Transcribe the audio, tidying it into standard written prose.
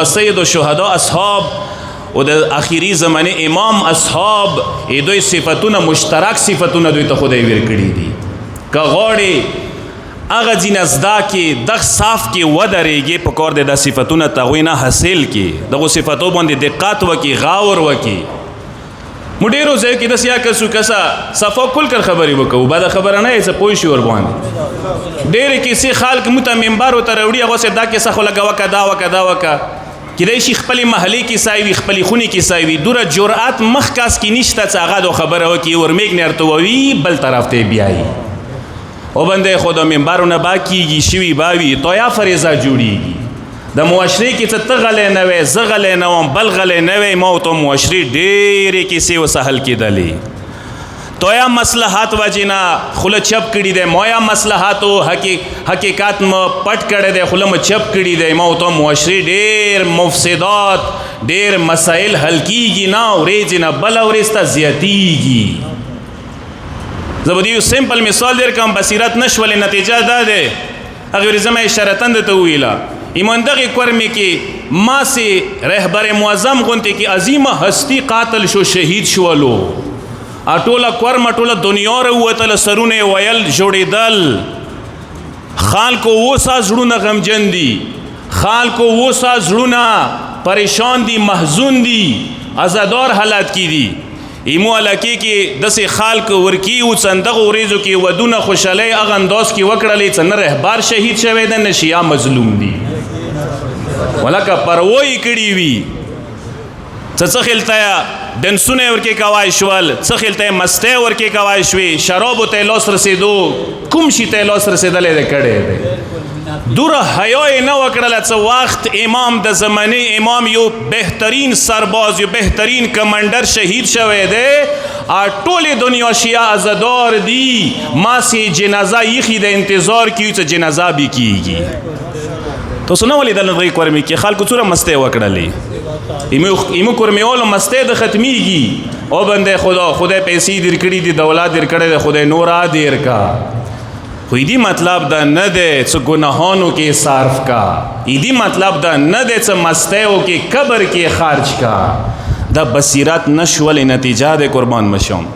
مولا سید الشهدا اصحاب او د اخیری زمانه امام اصحاب دوی صفاتونه مشترک صفاتونه دوی ته خدای ورکړي دي. که غواړي هغه ځینې زده کې دغه صاف کې ودرېږي په کار د صفتونه تغوی نه حاصل کې دغو صفتو باندې دقت وکړي غور وکړي. مو ډېرو ځایو کې داسې یا کسو کسه صفا کل کر خبرې وکړو بده خبره نه یې څه پوه شي ورباندې ډېرې کیسې خلک موږ ته ممبر ورته راوړي هغسې دا کیسه خو لږه وکړه دا وکړه دا وکړه کیدای شي خپلې محلې کیسه وي خپلې خونې کیسه وي دوره جرأت مخ کاس کې نشته چې هغه دو خبره وکړي ورمیږ نه ورته ووي بل طرف ته بیایي او بنده خدا منبرونه با کیږي شوي با وي تویا فریضه جوړیږي د معاشرې کې څه ته غلی نه وی زه غلی نه وم بل غلی نه وی ما ورته معاشرې ډېرې کیسې وسهل کېدلې تویا مصلحات وجې نه خوله چپ کړي دی ما یا مصلحاتو حقیقت م پټ کړی دی خوله م چپ کړي دی ما ورته معاشرې ډېر مفسدات ډېر مسایل حل کېږي نه ورځې نه بله ورځ ته زیاتېږي. زه به د یو سمپل مثال در کوم بصیرت نشولې نتیجه دا دی هغې ورځې زما اشارتن درته وویله ایمان دغې کورمې کې ما سې رهبر معظم غوندې کې عظیمه هستی قاتل شو شهید شولو ټوله کورمه ټوله دنیا راووتله سرونه یې ویل جوړېدل خلکو اوسه زړونه غمجن دي خلکو اوسه زړونه پریشان دي محزون دي عزادار حالت کې دي ایمو علاقې کې داسې خلک ورکي و څندغو ورځو کې ودونه خوشحالۍ هغه انداز کې وکړلې چې نه رهبر شهید شوی دی نه شیعه مظلوم دي ولکه پروا یې کړي وي څه خلته یې ډنسونه یې ورکې کوای شول څه خلته یې مستۍ ورکې کوای شوې شرابو ته یې لاس رسېدو کوم شي ته یې لاس رسېدلی دی کړی دی دوره حیا یې نه وکړله څه وخت امام د زمانې امام یو بهترین سرباز یو بهترین کمانډر شهید شوی دی ټولې دنیا شیعه عزادار دي ما سې جنازه ایښي د انتظار کیو چې جنازه بې کیږي تاسو نه ولیدل هغې کورمې کې خلکو څومره مستۍ وکړلې ایمو کورمېوالو مستۍ د ختمیږي او بنده خدای پیسې در کړي دي دولت در کړی دی خدای نوره دیر کا خو ایدی مطلب دا نه دی څه ګناهانو کې صرف کا ایدی مطلب دا نه دی څه مستیو کې قبر کې خرج کا دا بصیرت نشولې نتیجه د قربان مشم.